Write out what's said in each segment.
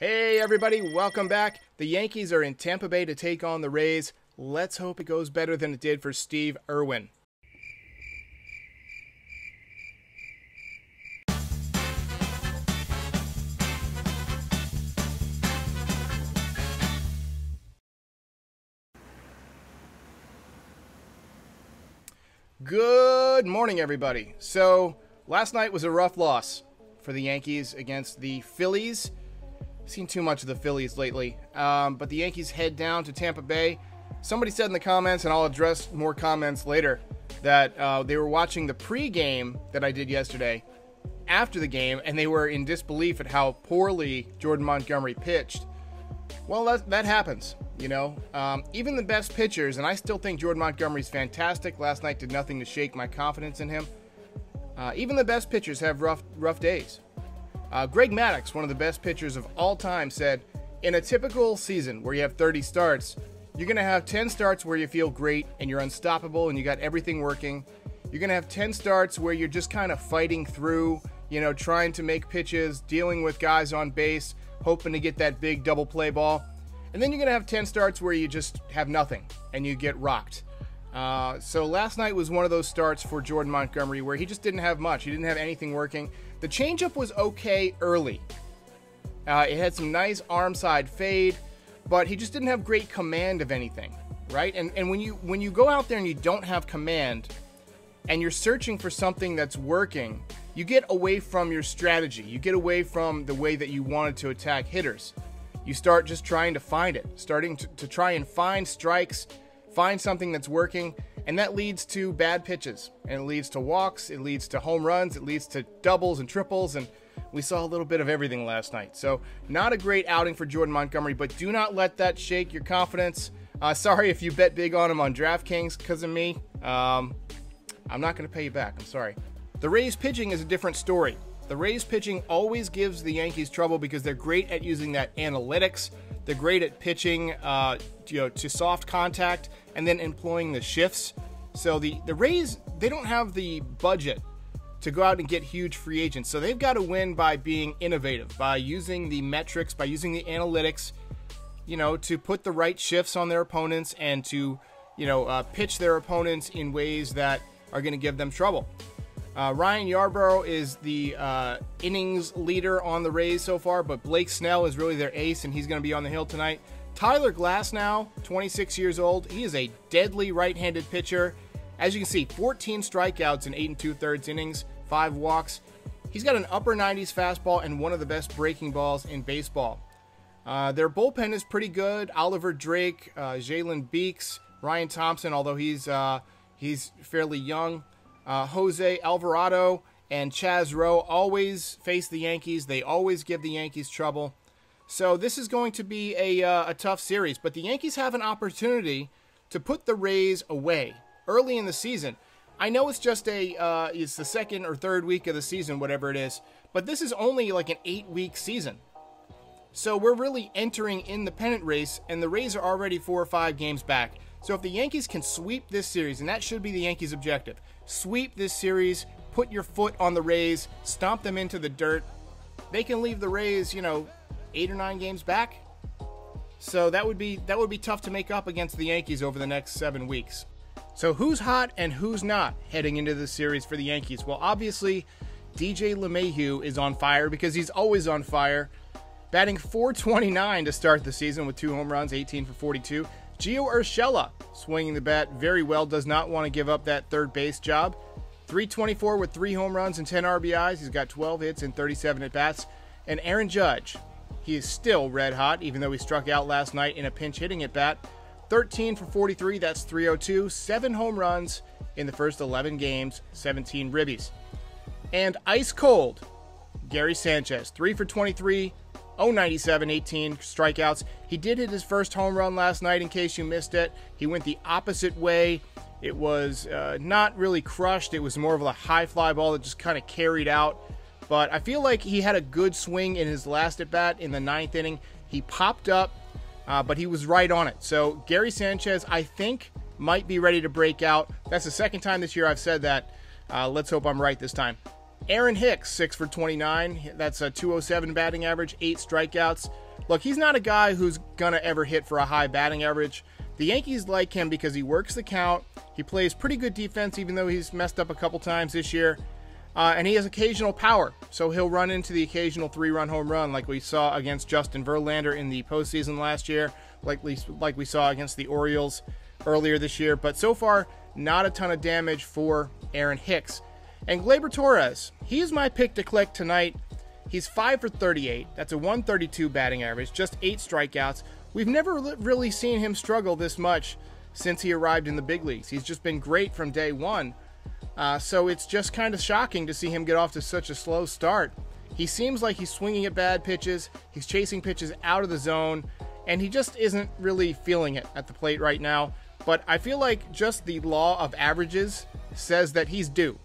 Hey everybody, welcome back. The Yankees are in Tampa Bay to take on the Rays. Let's hope it goes better than it did for Steve Irwin. Good morning, everybody. So, last night was a rough loss for the Yankees against the Phillies. Seen too much of the Phillies lately, but the Yankees head down to Tampa Bay. Somebody said in the comments, and I'll address more comments later, that they were watching the pregame that I did yesterday after the game, and they were in disbelief at how poorly Jordan Montgomery pitched. Well, that happens, you know. Even the best pitchers, and I still think Jordan Montgomery's fantastic. Last night did nothing to shake my confidence in him. Even the best pitchers have rough days. Greg Maddux, one of the best pitchers of all time, said, in a typical season where you have 30 starts, you're going to have 10 starts where you feel great and you're unstoppable and you got everything working. You're going to have 10 starts where you're just kind of fighting through, you know, trying to make pitches, dealing with guys on base, hoping to get that big double play ball. And then you're going to have 10 starts where you just have nothing and you get rocked. So last night was one of those starts for Jordan Montgomery where he just didn't have much. He didn't have anything working. The changeup was okay early. It had some nice arm side fade, but he just didn't have great command of anything, right? And when you go out there and you don't have command and you're searching for something that's working, you get away from your strategy. You get away from the way that you wanted to attack hitters. You start just trying to find it, starting to try and find strikes, find something that's working, and that leads to bad pitches, and it leads to walks, it leads to home runs, it leads to doubles and triples, and we saw a little bit of everything last night. So not a great outing for Jordan Montgomery, but do not let that shake your confidence. Sorry if you bet big on him on DraftKings because of me. I'm not going to pay you back. I'm sorry. The Rays pitching is a different story. The Rays pitching always gives the Yankees trouble because they're great at using that analytics. They're great at pitching to soft contact and then employing the shifts. So the Rays, they don't have the budget to go out and get huge free agents. So they've got to win by being innovative, by using the metrics, by using the analytics, you know, to put the right shifts on their opponents and to, pitch their opponents in ways that are going to give them trouble. Ryan Yarbrough is the innings leader on the Rays so far, but Blake Snell is really their ace, and he's going to be on the hill tonight. Tyler Glasnow, 26 years old. He is a deadly right-handed pitcher. As you can see, 14 strikeouts in 8 2/3 innings, 5 walks. He's got an upper 90s fastball and one of the best breaking balls in baseball. Their bullpen is pretty good. Oliver Drake, Jalen Beeks, Ryan Thompson, although he's fairly young. Jose Alvarado and Chaz Rowe always face the Yankees. They always give the Yankees trouble. So this is going to be a tough series. But the Yankees have an opportunity to put the Rays away early in the season. I know it's just it's the second or third week of the season, whatever it is. But this is only like an 8-week season. So we're really entering in the pennant race, and the Rays are already 4 or 5 games back. So if the Yankees can sweep this series, and that should be the Yankees' objective, sweep this series, put your foot on the Rays, stomp them into the dirt, they can leave the Rays, 8 or 9 games back. So that would be tough to make up against the Yankees over the next 7 weeks. So who's hot and who's not heading into this series for the Yankees? Well, obviously, DJ LeMahieu is on fire because he's always on fire. Batting .429 to start the season with 2 home runs, 18 for 42. Gio Urshela swinging the bat very well, does not want to give up that third base job. .324 with 3 home runs and 10 RBIs. He's got 12 hits and 37 at-bats. And Aaron Judge, he is still red hot, even though he struck out last night in a pinch hitting at-bat. 13 for 43, that's .302. 7 home runs in the first 11 games, 17 ribbies. And ice cold, Gary Sanchez, 3 for 23, .097, 18 strikeouts. He did hit his first home run last night, in case you missed it. He went the opposite way. It was not really crushed. It was more of a high fly ball that just kind of carried out. But I feel like he had a good swing in his last at-bat in the 9th inning. He popped up, but he was right on it. So Gary Sanchez, I think, might be ready to break out. That's the second time this year I've said that. Let's hope I'm right this time. Aaron Hicks, 6 for 29. That's a 207 batting average, 8 strikeouts. Look, he's not a guy who's going to ever hit for a high batting average. The Yankees like him because he works the count. He plays pretty good defense, even though he's messed up a couple times this year. And he has occasional power, so he'll run into the occasional 3-run home run like we saw against Justin Verlander in the postseason last year, like we saw against the Orioles earlier this year. But so far, not a ton of damage for Aaron Hicks. And Gleyber Torres, he's my pick to click tonight. He's 5 for 38. That's a 132 batting average, just 8 strikeouts. We've never really seen him struggle this much since he arrived in the big leagues. He's just been great from day one. So it's just kind of shocking to see him get off to such a slow start. He seems like he's swinging at bad pitches. He's chasing pitches out of the zone, and he just isn't really feeling it at the plate right now. But I feel like just the law of averages says that he's due,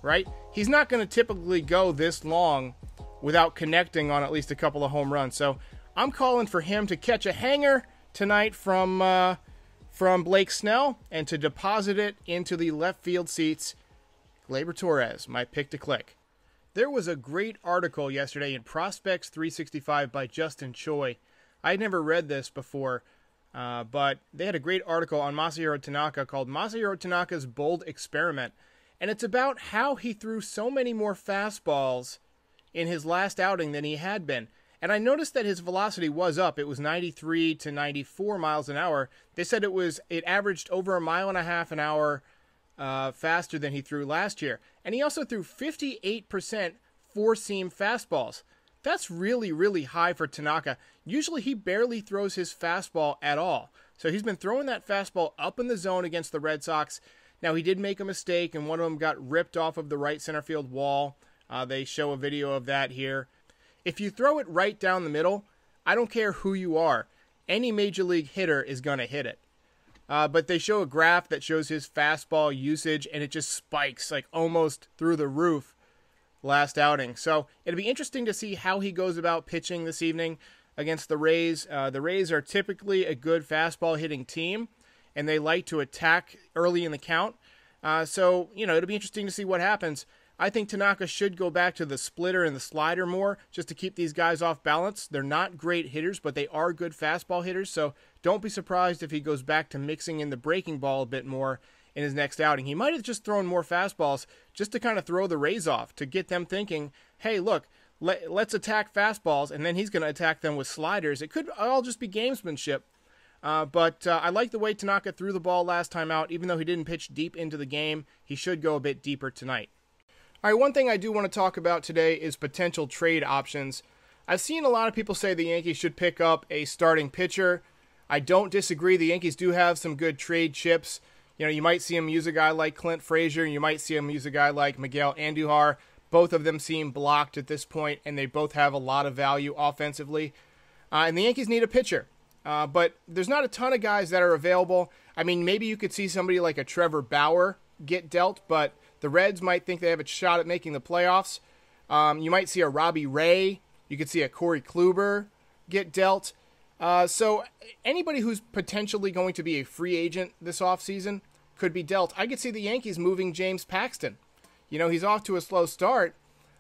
right? He's not going to typically go this long without connecting on at least a couple of home runs. So I'm calling for him to catch a hanger tonight from Blake Snell and to deposit it into the left field seats. Gleyber Torres, my pick to click. There was a great article yesterday in Prospects 365 by Justin Choi. I'd never read this before, but they had a great article on Masahiro Tanaka called Masahiro Tanaka's Bold Experiment. And it's about how he threw so many more fastballs in his last outing than he had been. And I noticed that his velocity was up. It was 93 to 94 miles an hour. They said it averaged over a mile and a half an hour faster than he threw last year. And he also threw 58% four-seam fastballs. That's really, really high for Tanaka. Usually he barely throws his fastball at all. So he's been throwing that fastball up in the zone against the Red Sox. Now, he did make a mistake, and one of them got ripped off of the right center field wall. They show a video of that here. If you throw it right down the middle, I don't care who you are. Any major league hitter is going to hit it. But they show a graph that shows his fastball usage, and it just spikes like almost through the roof last outing. So it'll be interesting to see how he goes about pitching this evening against the Rays. The Rays are typically a good fastball hitting team, and they like to attack early in the count. So, it'll be interesting to see what happens. I think Tanaka should go back to the splitter and the slider more just to keep these guys off balance. They're not great hitters, but they are good fastball hitters, so don't be surprised if he goes back to mixing in the breaking ball a bit more in his next outing. He might have just thrown more fastballs just to kind of throw the Rays off, to get them thinking, hey, look, let's attack fastballs, and then he's going to attack them with sliders. It could all just be gamesmanship. But I like the way Tanaka threw the ball last time out. Even though he didn't pitch deep into the game, he should go a bit deeper tonight. All right, one thing I do want to talk about today is potential trade options. I've seen a lot of people say the Yankees should pick up a starting pitcher. I don't disagree. The Yankees do have some good trade chips. You might see them use a guy like Clint Frazier. You might see them use a guy like Miguel Andujar. Both of them seem blocked at this point, and they both have a lot of value offensively. And the Yankees need a pitcher. But there's not a ton of guys that are available. I mean, maybe you could see somebody like a Trevor Bauer get dealt, but the Reds might think they have a shot at making the playoffs. You might see a Robbie Ray. You could see a Corey Kluber get dealt. So anybody who's potentially going to be a free agent this offseason could be dealt. I could see the Yankees moving James Paxton. He's off to a slow start,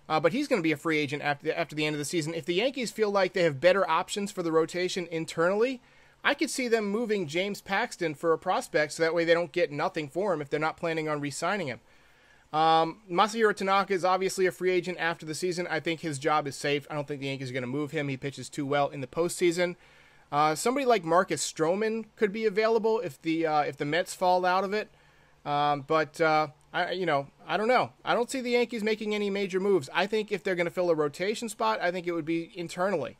but he's going to be a free agent after the end of the season. If the Yankees feel like they have better options for the rotation internally, I could see them moving James Paxton for a prospect so that way they don't get nothing for him if they're not planning on re-signing him. Masahiro Tanaka is obviously a free agent after the season. I think his job is safe. I don't think the Yankees are going to move him. He pitches too well in the postseason. Somebody like Marcus Stroman could be available if the Mets fall out of it. But I don't know. I don't see the Yankees making any major moves. I think if they're going to fill a rotation spot, I think it would be internally.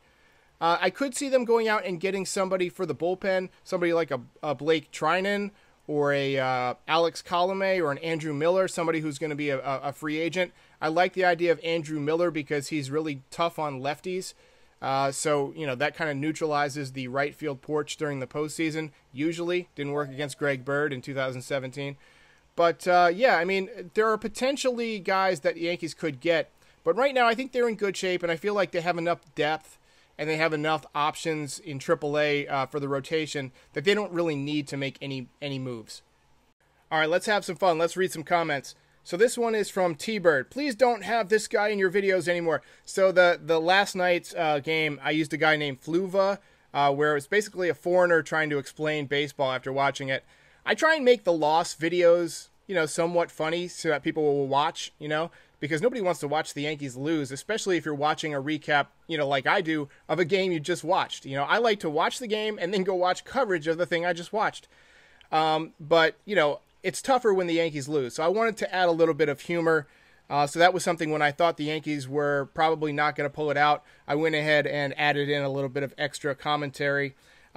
I could see them going out and getting somebody for the bullpen, somebody like a Blake Trinan or a Alex Colomé or an Andrew Miller, somebody who's going to be a free agent. I like the idea of Andrew Miller because he's really tough on lefties. So that kind of neutralizes the right field porch during the postseason. Usually didn't work against Greg Bird in 2017. But there are potentially guys that the Yankees could get. But right now I think they're in good shape, and I feel like they have enough depth and they have enough options in AAA for the rotation that they don't really need to make any moves. All right, let's have some fun. Let's read some comments. So this one is from T-Bird. Please don't have this guy in your videos anymore. So the last night's game, I used a guy named Fluva, where it was basically a foreigner trying to explain baseball after watching it. I try and make the loss videos, somewhat funny so that people will watch, because nobody wants to watch the Yankees lose, especially if you're watching a recap, like I do, of a game you just watched. I like to watch the game and then go watch coverage of the thing I just watched. But it's tougher when the Yankees lose. So I wanted to add a little bit of humor. So that was something when I thought the Yankees were probably not going to pull it out. I went ahead and added in a little bit of extra commentary.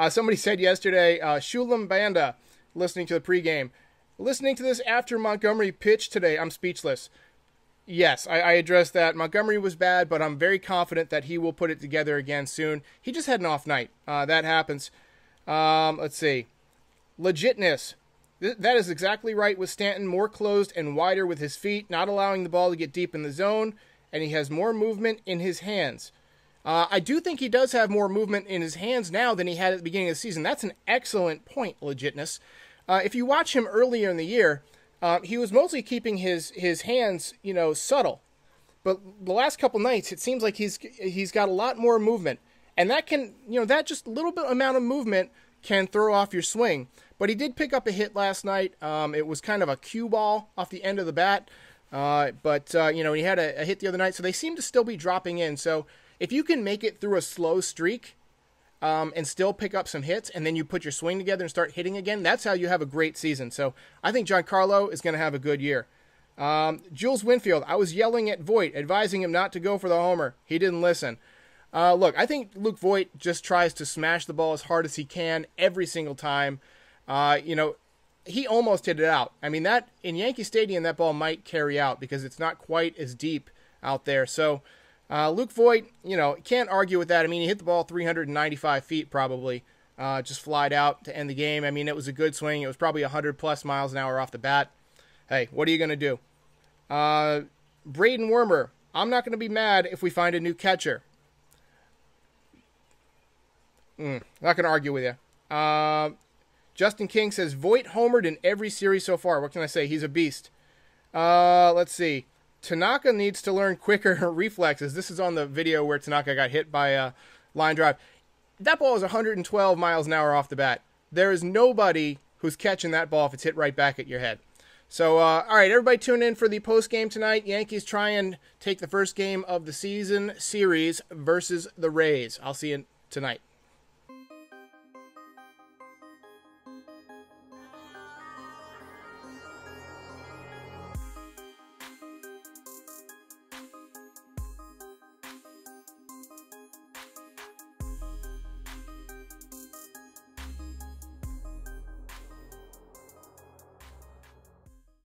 Somebody said yesterday, Shulam Banda, listening to the pregame, listening to this after Montgomery pitched today, I'm speechless. Yes, I addressed that. Montgomery was bad, but I'm very confident that he will put it together again soon. He just had an off night. That happens. Let's see. Legitness. That is exactly right with Stanton, more closed and wider with his feet, not allowing the ball to get deep in the zone, and he has more movement in his hands. I do think he does have more movement in his hands now than he had at the beginning of the season. That's an excellent point, Legitness. If you watch him earlier in the year, he was mostly keeping his hands, subtle. But the last couple nights, it seems like he's got a lot more movement. And that can, that just little bit amount of movement can throw off your swing. But he did pick up a hit last night. It was kind of a cue ball off the end of the bat. But he had a hit the other night. So they seem to still be dropping in. So if you can make it through a slow streak and still pick up some hits, and then you put your swing together and start hitting again, that's how you have a great season. So I think Giancarlo is going to have a good year. Jules Winfield, I was yelling at Voit, advising him not to go for the homer. He didn't listen. Look, I think Luke Voit just tries to smash the ball as hard as he can every single time. He almost hit it out. I mean, that in Yankee Stadium, that ball might carry out because it's not quite as deep out there. So Luke Voit, can't argue with that. I mean, he hit the ball 395 feet probably, just flied out to end the game. I mean, it was a good swing. It was probably 100+ miles an hour off the bat. Hey, what are you going to do? Braden Wormer, I'm not going to be mad if we find a new catcher. Not going to argue with you. Justin King says, Voit homered in every series so far. What can I say? He's a beast. Let's see. Tanaka needs to learn quicker reflexes. This is on the video where Tanaka got hit by a line drive. That ball is 112 miles an hour off the bat. There is nobody who's catching that ball if it's hit right back at your head. So, all right, everybody tune in for the post-game tonight. Yankees try and take the first game of the season series versus the Rays. I'll see you tonight.